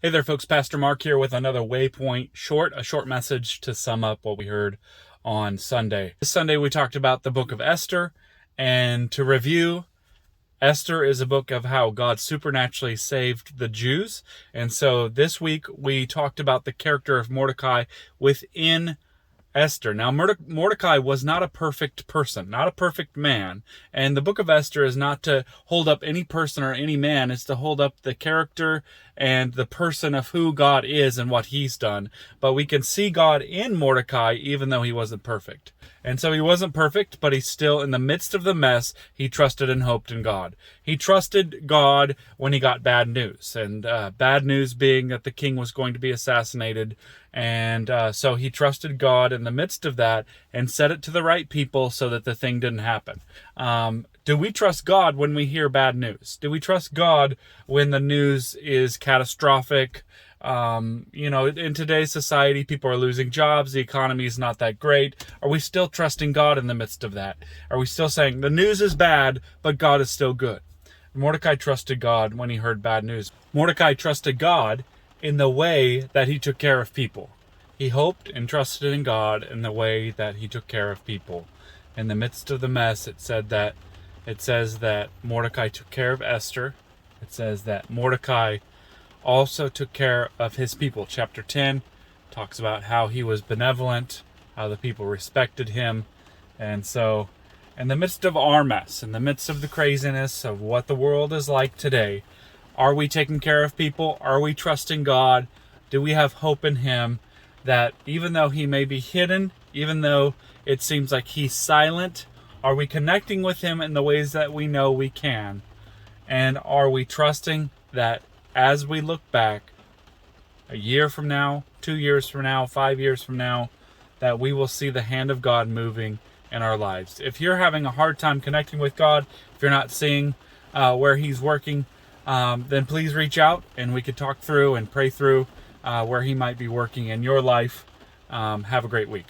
Hey there, folks. Pastor Mark here with another Waypoint a short message to sum up what we heard on Sunday. This Sunday, we talked about the book of Esther, and to review, Esther is a book of how God supernaturally saved the Jews. And so this week, we talked about the character of Mordecai within Esther. Now, Mordecai was not a perfect person, not a perfect man. And the book of Esther is not to hold up any person or any man. It's to hold up the character and the person of who God is and what he's done. But we can see God in Mordecai, even though he wasn't perfect. And so he wasn't perfect, but he's still in the midst of the mess. He trusted and hoped in God. He trusted God when he got bad news. And bad news being that the king was going to be assassinated. And so he trusted God in the midst of that and said it to the right people so that the thing didn't happen. Do we trust God when we hear bad news? Do we trust God when the news is catastrophic? In today's society, people are losing jobs. The economy is not that great. Are we still trusting God in the midst of that? Are we still saying the news is bad, but God is still good? Mordecai trusted God when he heard bad news. Mordecai trusted God in the way that he took care of people. He hoped and trusted in God in the way that he took care of people. In the midst of the mess, it says that Mordecai took care of Esther. It says that Mordecai also took care of his people. Chapter 10 talks about how he was benevolent, how the people respected him. And so, in the midst of our mess, in the midst of the craziness of what the world is like today, are we taking care of people? Are we trusting God? Do we have hope in him that even though he may be hidden, even though it seems like he's silent, are we connecting with him in the ways that we know we can? And are we trusting that as we look back, a year from now, 2 years from now, 5 years from now, that we will see the hand of God moving in our lives? If you're having a hard time connecting with God, if you're not seeing where he's working, then please reach out and we could talk through and pray through where he might be working in your life. Have a great week.